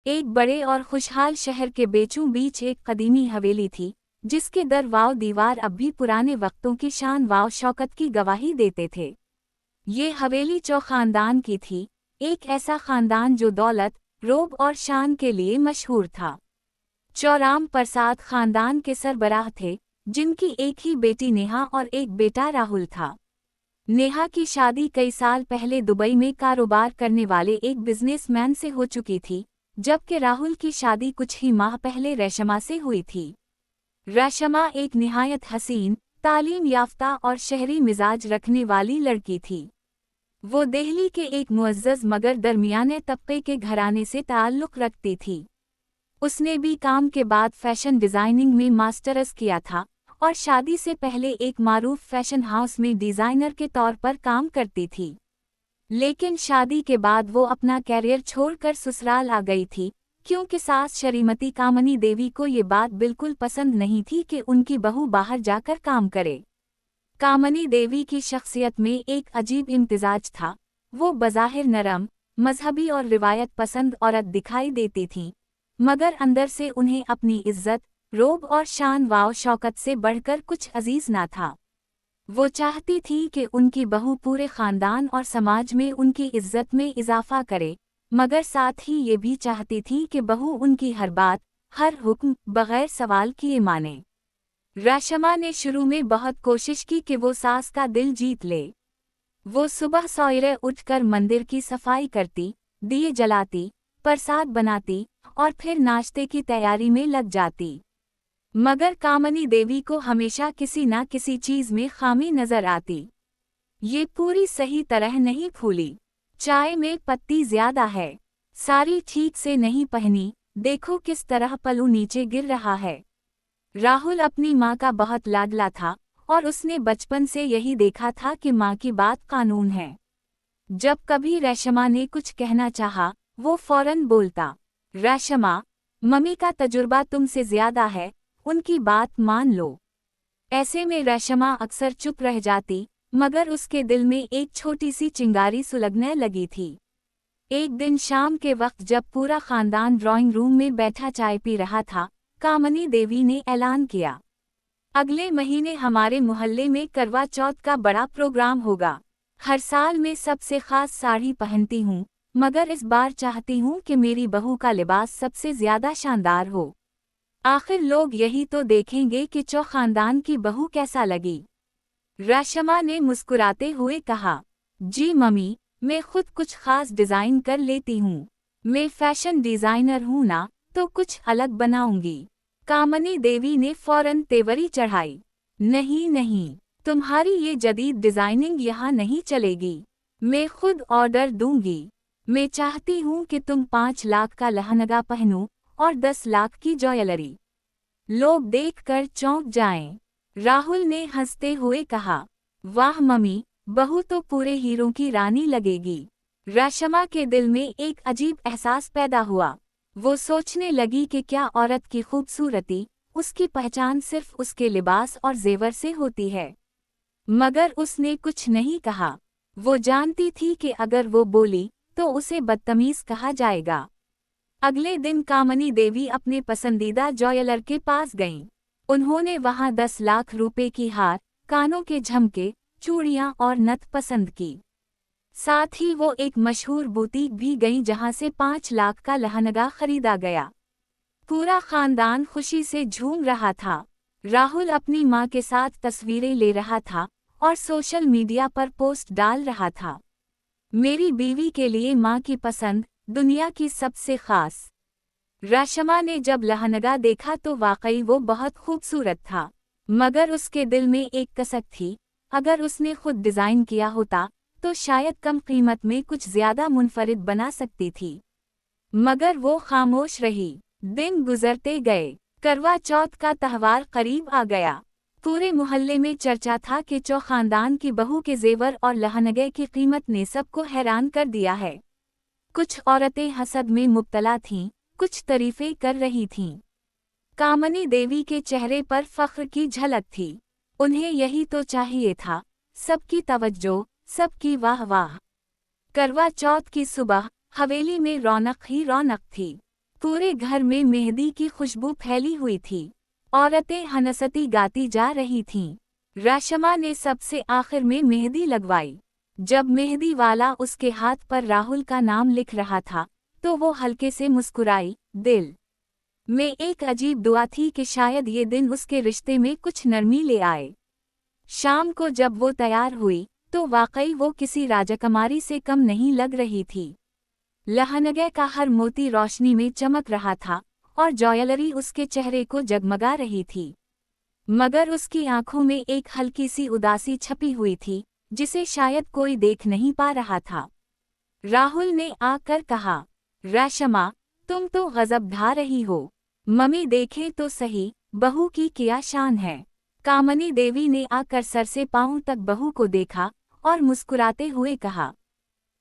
एक बड़े और खुशहाल शहर के बीचों बीच एक कदीमी हवेली थी, जिसके दर वाव दीवार अब भी पुराने वक्तों की शान वाव शौकत की गवाही देते थे। ये हवेली चौ खानदान की थी, एक ऐसा खानदान जो दौलत, रोब और शान के लिए मशहूर था। चौराम प्रसाद खानदान के सरबराह थे, जिनकी एक ही बेटी नेहा और एक बेटा राहुल था। नेहा की शादी कई साल पहले दुबई में कारोबार करने वाले एक बिजनेसमैन से हो चुकी थी, जबकि राहुल की शादी कुछ ही माह पहले रेशमा से हुई थी। रेशमा एक निहायत हसीन, तालीम याफ्ता और शहरी मिजाज रखने वाली लड़की थी। वो दिल्ली के एक मुअज़्ज़ज़ मगर दरमियाने तबके के घराने से ताल्लुक़ रखती थी। उसने भी काम के बाद फैशन डिज़ाइनिंग में मास्टर्स किया था और शादी से पहले एक मारूफ फैशन हाउस में डिज़ाइनर के तौर पर काम करती थी। लेकिन शादी के बाद वो अपना कैरियर छोड़कर ससुराल आ गई थी, क्योंकि सास श्रीमती कामनी देवी को ये बात बिल्कुल पसंद नहीं थी कि उनकी बहू बाहर जाकर काम करे। कामनी देवी की शख्सियत में एक अजीब इम्तिजाज था। वो बज़ाहिर नरम, मजहबी और रिवायत पसंद औरत दिखाई देती थीं, मगर अंदर से उन्हें अपनी इज्जत, रोब और शान वाव शौकत से बढ़कर कुछ अजीज ना था। वो चाहती थी कि उनकी बहू पूरे खानदान और समाज में उनकी इज्जत में इजाफा करे, मगर साथ ही ये भी चाहती थी कि बहू उनकी हर बात, हर हुक्म बगैर सवाल किए माने। रेशमा ने शुरू में बहुत कोशिश की कि वो सास का दिल जीत ले। वो सुबह सवेरे उठकर मंदिर की सफाई करती, दिए जलाती, प्रसाद बनाती और फिर नाश्ते की तैयारी में लग जाती। मगर कामनी देवी को हमेशा किसी न किसी चीज में खामी नजर आती। ये पूरी सही तरह नहीं फूली, चाय में पत्ती ज्यादा है, साड़ी ठीक से नहीं पहनी, देखो किस तरह पल्लू नीचे गिर रहा है। राहुल अपनी माँ का बहुत लाडला था और उसने बचपन से यही देखा था कि माँ की बात कानून है। जब कभी रेशमा ने कुछ कहना चाहा, वो फौरन बोलता, रेशमा, मम्मी का तजुर्बा तुमसे ज्यादा है, उनकी बात मान लो। ऐसे में रेशमा अक्सर चुप रह जाती, मगर उसके दिल में एक छोटी सी चिंगारी सुलगने लगी थी। एक दिन शाम के वक्त जब पूरा खानदान ड्राइंग रूम में बैठा चाय पी रहा था, कामनी देवी ने ऐलान किया, अगले महीने हमारे मोहल्ले में करवा चौथ का बड़ा प्रोग्राम होगा। हर साल मैं सबसे खास साड़ी पहनती हूँ, मगर इस बार चाहती हूँ कि मेरी बहू का लिबास सबसे ज्यादा शानदार हो। आखिर लोग यही तो देखेंगे कि चौ खानदान की बहू कैसा लगी। रेशमा ने मुस्कुराते हुए कहा, जी मम्मी, मैं खुद कुछ खास डिजाइन कर लेती हूँ। मैं फैशन डिजाइनर हूँ ना, तो कुछ अलग बनाऊंगी। कामनी देवी ने फौरन तेवरी चढ़ाई, नहीं नहीं, तुम्हारी ये जदीद डिजाइनिंग यहाँ नहीं चलेगी। मैं खुद ऑर्डर दूंगी। मैं चाहती हूँ कि तुम 5 लाख का लहंगा पहनो और 10 लाख की ज्वेलरी। लोग देखकर चौंक जाएं। राहुल ने हंसते हुए कहा, वाह मम्मी, बहू तो पूरे हीरों की रानी लगेगी। रेशमा के दिल में एक अजीब एहसास पैदा हुआ। वो सोचने लगी कि क्या औरत की खूबसूरती, उसकी पहचान सिर्फ उसके लिबास और जेवर से होती है। मगर उसने कुछ नहीं कहा। वो जानती थी कि अगर वो बोली तो उसे बदतमीज कहा जाएगा। अगले दिन कामनी देवी अपने पसंदीदा ज्वेलर के पास गईं। उन्होंने वहां 10 लाख रुपए की हार, कानों के झमके, चूड़ियां और नथ पसंद की। साथ ही वो एक मशहूर बुटीक भी गईं जहां से 5 लाख का लहंगा खरीदा गया। पूरा खानदान खुशी से झूम रहा था। राहुल अपनी मां के साथ तस्वीरें ले रहा था और सोशल मीडिया पर पोस्ट डाल रहा था, मेरी बीवी के लिए मां की पसंद, दुनिया की सबसे खास। रेशमा ने जब लहंगा देखा तो वाकई वो बहुत खूबसूरत था, मगर उसके दिल में एक कसक थी, अगर उसने खुद डिजाइन किया होता तो शायद कम कीमत में कुछ ज्यादा मुनफरिद बना सकती थी। मगर वो खामोश रही। दिन गुजरते गए, करवा चौथ का त्योहार करीब आ गया। पूरे मोहल्ले में चर्चा था कि चौ खानदान की बहू के जेवर और लहंगे की कीमत ने सबको हैरान कर दिया है। कुछ औरतें हसद में मुब्तला थीं, कुछ तारीफें कर रही थीं। कामनी देवी के चेहरे पर फख्र की झलक थी। उन्हें यही तो चाहिए था, सबकी तवज्जो, सबकी वाह वाह। करवा चौथ की सुबह हवेली में रौनक ही रौनक थी। पूरे घर में मेहंदी की खुशबू फैली हुई थी। औरतें हंसती गाती जा रही थीं। रेशमा ने सबसे आखिर में मेहंदी लगवाई। जब मेहंदी वाला उसके हाथ पर राहुल का नाम लिख रहा था, तो वो हल्के से मुस्कुराई। दिल में एक अजीब दुआ थी कि शायद ये दिन उसके रिश्ते में कुछ नरमी ले आए। शाम को जब वो तैयार हुई, तो वाकई वो किसी राजकुमारी से कम नहीं लग रही थी। लहंगे का हर मोती रोशनी में चमक रहा था और ज्वेलरी उसके चेहरे को जगमगा रही थी। मगर उसकी आंखों में एक हल्की सी उदासी छपी हुई थी, जिसे शायद कोई देख नहीं पा रहा था। राहुल ने आकर कहा, रेशमा, तुम तो गजब ढा रही हो। मम्मी देखें तो सही, बहू की क्या शान है। कामनी देवी ने आकर सर से पांव तक बहू को देखा और मुस्कुराते हुए कहा,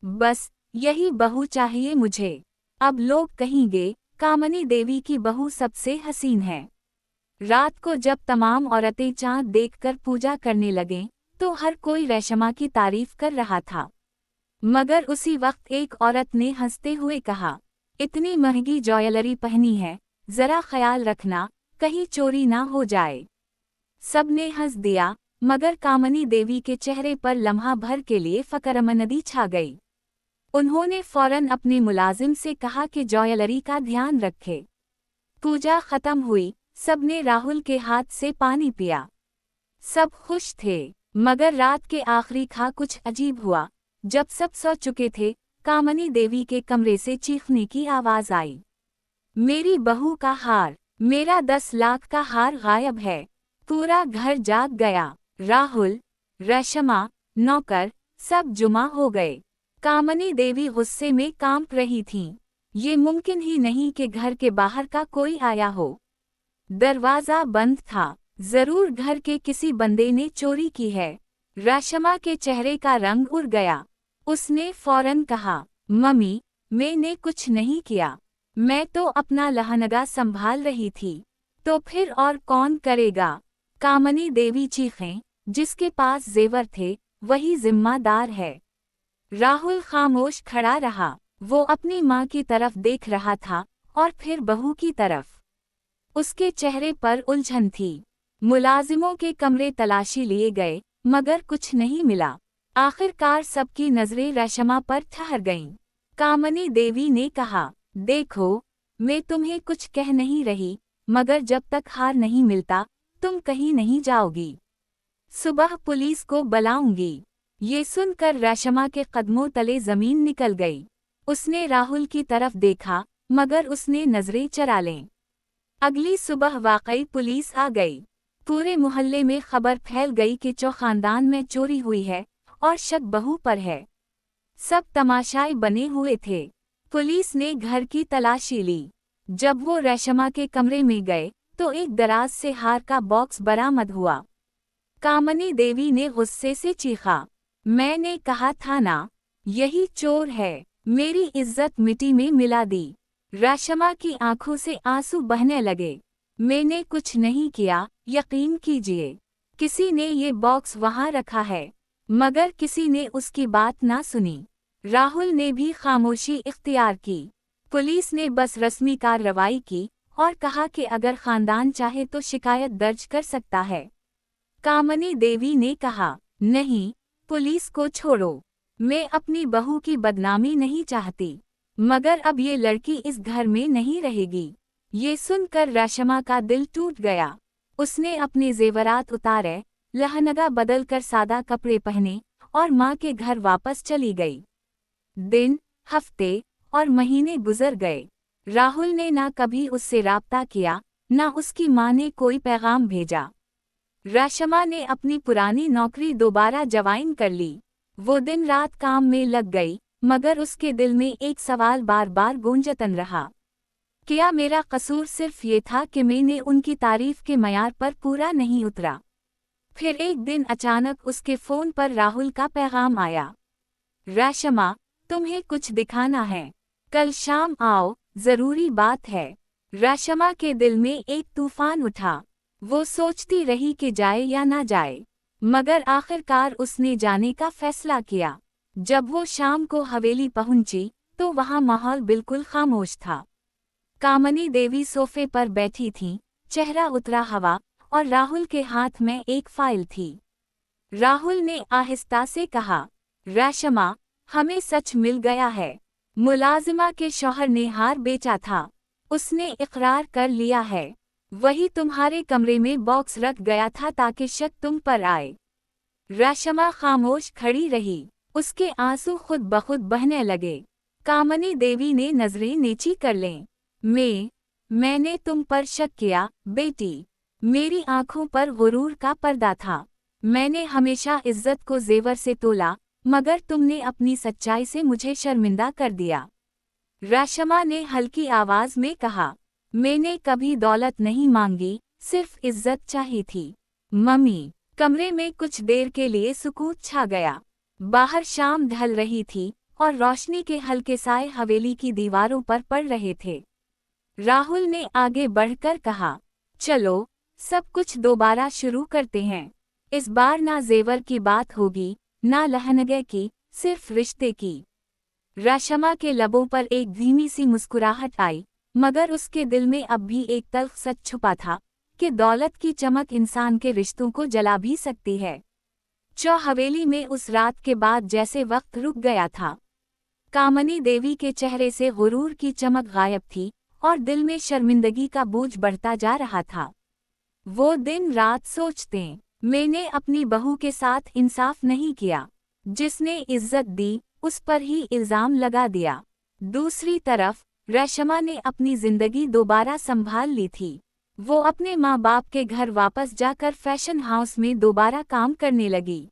बस यही बहू चाहिए मुझे। अब लोग कहेंगे कामनी देवी की बहू सबसे हसीन है। रात को जब तमाम औरतें चांद देखकर पूजा करने लगें, तो हर कोई रेशमा की तारीफ कर रहा था। मगर उसी वक्त एक औरत ने हंसते हुए कहा, इतनी महंगी ज्वेलरी पहनी है, जरा ख्याल रखना कहीं चोरी ना हो जाए। सबने हंस दिया, मगर कामनी देवी के चेहरे पर लम्हा भर के लिए फकरमंदी छा गई। उन्होंने फौरन अपने मुलाजिम से कहा कि ज्वेलरी का ध्यान रखे। पूजा खत्म हुई, सबने राहुल के हाथ से पानी पिया। सब खुश थे, मगर रात के आखिरी खा कुछ अजीब हुआ। जब सब सो चुके थे, कामनी देवी के कमरे से चीखने की आवाज आई, मेरी बहू का हार, मेरा 10 लाख का हार गायब है। पूरा घर जाग गया। राहुल, रेशमा, नौकर सब जुमा हो गए। कामनी देवी गुस्से में कांप रही थीं। ये मुमकिन ही नहीं कि घर के बाहर का कोई आया हो। दरवाजा बंद था, जरूर घर के किसी बंदे ने चोरी की है। रेशमा के चेहरे का रंग उड़ गया। उसने फौरन कहा, मम्मी, मैंने कुछ नहीं किया, मैं तो अपना लहंगा संभाल रही थी। तो फिर और कौन करेगा? कामनी देवी चीखें, जिसके पास जेवर थे वही जिम्मेदार है। राहुल खामोश खड़ा रहा। वो अपनी माँ की तरफ देख रहा था और फिर बहू की तरफ। उसके चेहरे पर उलझन थी। मुलाजिमों के कमरे तलाशी लिए गए, मगर कुछ नहीं मिला। आखिरकार सबकी नजरें रेशमा पर ठहर गईं। कामनी देवी ने कहा, देखो, मैं तुम्हें कुछ कह नहीं रही, मगर जब तक हार नहीं मिलता, तुम कहीं नहीं जाओगी। सुबह पुलिस को बुलाऊंगी। ये सुनकर रेशमा के कदमों तले जमीन निकल गई। उसने राहुल की तरफ देखा, मगर उसने नजरें चरा लें। अगली सुबह वाकई पुलिस आ गई। पूरे मोहल्ले में खबर फैल गई कि चौ खानदान में चोरी हुई है और शक बहू पर है। सब तमाशाई बने हुए थे। पुलिस ने घर की तलाशी ली। जब वो रेशमा के कमरे में गए, तो एक दराज से हार का बॉक्स बरामद हुआ। कामनी देवी ने गुस्से से चीखा, मैंने कहा था ना, यही चोर है, मेरी इज्जत मिट्टी में मिला दी। रेशमा की आंखों से आंसू बहने लगे। मैंने कुछ नहीं किया, यकीन कीजिए। किसी ने ये बॉक्स वहां रखा है। मगर किसी ने उसकी बात ना सुनी। राहुल ने भी खामोशी इख्तियार की। पुलिस ने बस रस्मी कार्रवाई की और कहा कि अगर खानदान चाहे तो शिकायत दर्ज कर सकता है। कामनी देवी ने कहा, नहीं, पुलिस को छोड़ो, मैं अपनी बहू की बदनामी नहीं चाहती। मगर अब ये लड़की इस घर में नहीं रहेगी। ये सुनकर रेशमा का दिल टूट गया। उसने अपने जेवरात उतारे, लहंगा बदलकर सादा कपड़े पहने और माँ के घर वापस चली गई। दिन, हफ्ते और महीने गुजर गए। राहुल ने ना कभी उससे राब्ता किया, ना उसकी माँ ने कोई पैगाम भेजा। रेशमा ने अपनी पुरानी नौकरी दोबारा ज्वाइन कर ली। वो दिन रात काम में लग गई, मगर उसके दिल में एक सवाल बार बार गूंजतन रहा, क्या मेरा कसूर सिर्फ ये था कि मैंने उनकी तारीफ के मयार पर पूरा नहीं उतरा? फिर एक दिन अचानक उसके फ़ोन पर राहुल का पैगाम आया, रेशमा, तुम्हें कुछ दिखाना है, कल शाम आओ, ज़रूरी बात है। रेशमा के दिल में एक तूफान उठा। वो सोचती रही कि जाए या ना जाए, मगर आखिरकार उसने जाने का फैसला किया। जब वो शाम को हवेली पहुंची, तो वहां माहौल बिल्कुल खामोश था। कामनी देवी सोफे पर बैठी थीं, चेहरा उतरा हवा, और राहुल के हाथ में एक फाइल थी। राहुल ने आहिस्ता से कहा, रेशमा, हमें सच मिल गया है। मुलाजिमा के शौहर ने हार बेचा था। उसने इकरार कर लिया है। वही तुम्हारे कमरे में बॉक्स रख गया था ताकि शक तुम पर आए। रेशमा खामोश खड़ी रही। उसके आंसू खुद बखुद बहने लगे। कामनी देवी ने नजरें नीची कर लें। मैंने तुम पर शक किया, बेटी। मेरी आंखों पर गुरूर का पर्दा था। मैंने हमेशा इज्जत को जेवर से तोला, मगर तुमने अपनी सच्चाई से मुझे शर्मिंदा कर दिया। रेशमा ने हल्की आवाज में कहा, मैंने कभी दौलत नहीं मांगी, सिर्फ इज्जत चाहिए थी। मम्मी। कमरे में कुछ देर के लिए सुकूत छा गया। बाहर शाम ढल रही थी और रोशनी के हल्के साए हवेली की दीवारों पर पड़ रहे थे। राहुल ने आगे बढ़कर कहा, चलो सब कुछ दोबारा शुरू करते हैं। इस बार ना जेवर की बात होगी, ना लहनगे की, सिर्फ रिश्ते की। रेशमा के लबों पर एक धीमी सी मुस्कुराहट आई, मगर उसके दिल में अब भी एक तल्ख सच छुपा था कि दौलत की चमक इंसान के रिश्तों को जला भी सकती है। हवेली में उस रात के बाद जैसे वक्त रुक गया था। कामनी देवी के चेहरे से गुरूर की चमक गायब थी और दिल में शर्मिंदगी का बोझ बढ़ता जा रहा था। वो दिन रात सोचते, मैंने अपनी बहू के साथ इंसाफ नहीं किया। जिसने इज्जत दी उस पर ही इल्जाम लगा दिया। दूसरी तरफ रेशमा ने अपनी जिंदगी दोबारा संभाल ली थी। वो अपने माँ बाप के घर वापस जाकर फैशन हाउस में दोबारा काम करने लगी।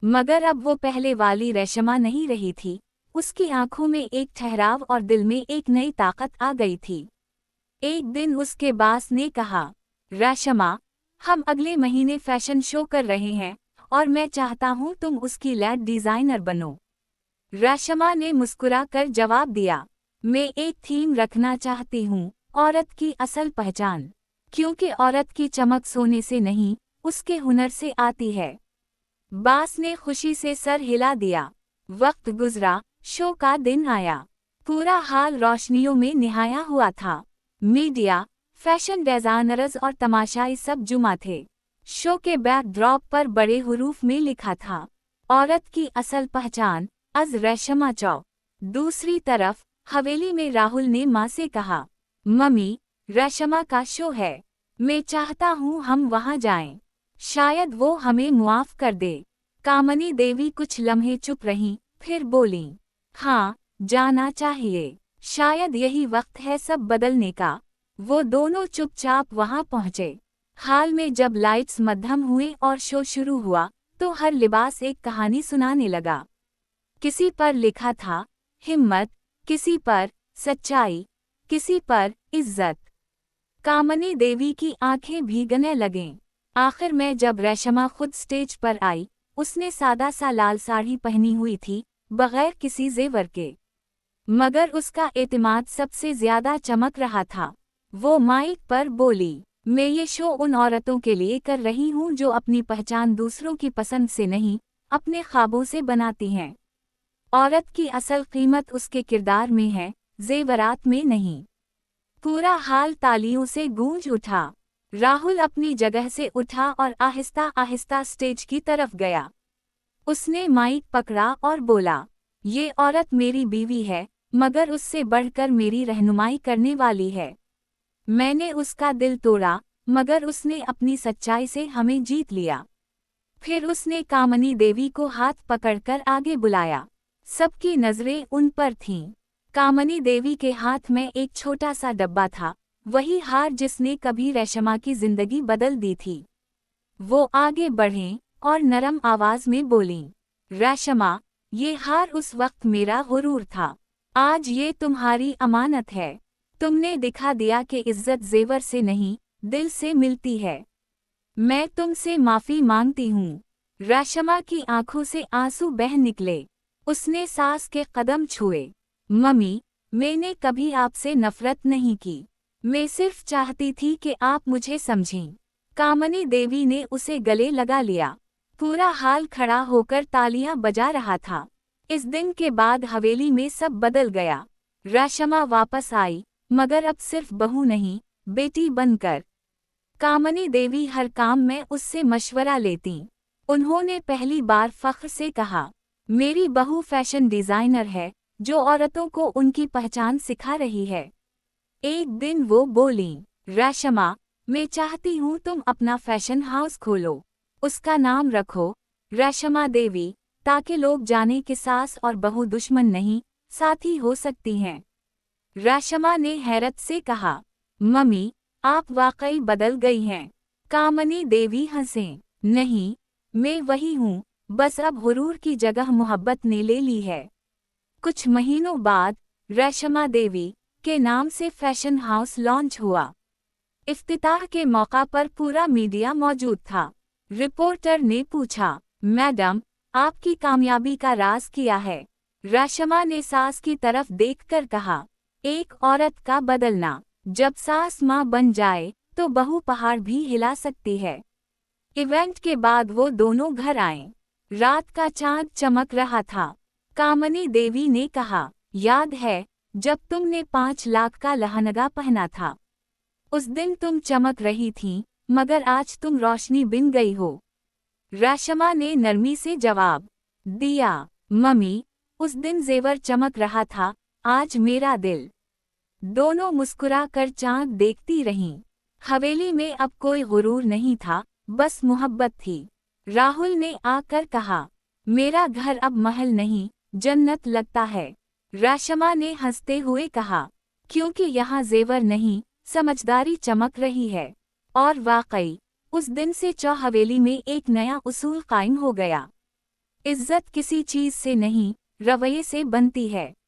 मगर अब वो पहले वाली रेशमा नहीं रही थी। उसकी आंखों में एक ठहराव और दिल में एक नई ताकत आ गई थी। एक दिन उसके बास ने कहा, रेशमा, हम अगले महीने फैशन शो कर रहे हैं और मैं चाहता हूँ तुम उसकी लेड डिजाइनर बनो। रेशमा ने मुस्कुरा कर जवाब दिया, मैं एक थीम रखना चाहती हूँ, औरत की असल पहचान। क्योंकि औरत की चमक सोने से नहीं, उसके हुनर से आती है। बास ने खुशी से सर हिला दिया। वक्त गुजरा, शो का दिन आया। पूरा हाल रोशनियों में निहाया हुआ था। मीडिया, फैशन डिजाइनर्स और तमाशाई सब जुमा थे। शो के बैकड्रॉप पर बड़े हुरूफ में लिखा था, औरत की असल पहचान, अज रेशमा चौ। दूसरी तरफ हवेली में राहुल ने माँ से कहा, मम्मी, रेशमा का शो है। मैं चाहता हूँ हम वहाँ जाएं। शायद वो हमें मुआफ कर दे। कामनी देवी कुछ लम्हे चुप रहीं, फिर बोलीं, हाँ, जाना चाहिए। शायद यही वक्त है सब बदलने का। वो दोनों चुपचाप वहाँ पहुँचे। हाल में जब लाइट्स मध्यम हुए और शो शुरू हुआ, तो हर लिबास एक कहानी सुनाने लगा। किसी पर लिखा था हिम्मत, किसी पर सच्चाई, किसी पर इज्जत। कामनी देवी की आंखें भीगने लगें। आखिर में जब रेशमा खुद स्टेज पर आई, उसने सादा सा लाल साड़ी पहनी हुई थी, बगैर किसी जेवर के। मगर उसका एतमाद सबसे ज्यादा चमक रहा था। वो माइक पर बोली, मैं ये शो उन औरतों के लिए कर रही हूँ जो अपनी पहचान दूसरों की पसंद से नहीं, अपने ख्वाबों से बनाती हैं। औरत की असल कीमत उसके किरदार में है, जेवरात में नहीं। पूरा हाल तालियों से गूंज उठा। राहुल अपनी जगह से उठा और आहिस्ता आहिस्ता स्टेज की तरफ गया। उसने माइक पकड़ा और बोला, ये औरत मेरी बीवी है, मगर उससे बढ़कर मेरी रहनुमाई करने वाली है। मैंने उसका दिल तोड़ा, मगर उसने अपनी सच्चाई से हमें जीत लिया। फिर उसने कामनी देवी को हाथ पकड़कर आगे बुलाया। सबकी नजरें उन पर थीं। कामनी देवी के हाथ में एक छोटा सा डब्बा था, वही हार जिसने कभी रेशमा की जिंदगी बदल दी थी। वो आगे बढ़े और नरम आवाज में बोलीं, रेशमा, ये हार उस वक्त मेरा गुरूर था। आज ये तुम्हारी अमानत है। तुमने दिखा दिया कि इज्जत जेवर से नहीं, दिल से मिलती है। मैं तुमसे माफी मांगती हूँ। रेशमा की आंखों से आंसू बह निकले। उसने सास के कदम छुए। मम्मी, मैंने कभी आपसे नफरत नहीं की। मैं सिर्फ चाहती थी कि आप मुझे समझें। कामनी देवी ने उसे गले लगा लिया। पूरा हाल खड़ा होकर तालियां बजा रहा था। इस दिन के बाद हवेली में सब बदल गया। रेशमा वापस आई, मगर अब सिर्फ बहू नहीं, बेटी बनकर। कामनी देवी हर काम में उससे मशवरा लेती। उन्होंने पहली बार फख्र से कहा, मेरी बहू फैशन डिजाइनर है जो औरतों को उनकी पहचान सिखा रही है। एक दिन वो बोली, रेशमा, मैं चाहती हूँ तुम अपना फैशन हाउस खोलो। उसका नाम रखो रेशमा देवी, ताकि लोग जाने कि सास और बहू दुश्मन नहीं, साथी हो सकती हैं। रेशमा ने हैरत से कहा, मम्मी, आप वाकई बदल गई हैं। कामनी देवी हंसे, नहीं, मैं वही हूँ, बस अब गुरूर की जगह मोहब्बत ने ले ली है। कुछ महीनों बाद रेशमा देवी के नाम से फैशन हाउस लॉन्च हुआ। इफ्तिताह के मौका पर पूरा मीडिया मौजूद था। रिपोर्टर ने पूछा, मैडम, आपकी कामयाबी का राज क्या है? रेशमा ने सास की तरफ देखकर कहा, एक औरत का बदलना। जब सास माँ बन जाए तो बहू पहाड़ भी हिला सकती है। इवेंट के बाद वो दोनों घर आए। रात का चांद चमक रहा था। कामनी देवी ने कहा, याद है जब तुमने 5 लाख का लहंगा पहना था? उस दिन तुम चमक रही थीं, मगर आज तुम रोशनी बिन गई हो। रेशमा ने नरमी से जवाब दिया, मम्मी, उस दिन जेवर चमक रहा था, आज मेरा दिल। दोनों मुस्कुरा कर चांद देखती रहीं। हवेली में अब कोई गुरूर नहीं था, बस मोहब्बत थी। राहुल ने आकर कहा, मेरा घर अब महल नहीं, जन्नत लगता है। रेशमा ने हंसते हुए कहा, क्योंकि यहाँ जेवर नहीं, समझदारी चमक रही है। और वाकई उस दिन से चौ हवेली में एक नया उसूल कायम हो गया। इज्जत किसी चीज से नहीं, रवैये से बनती है।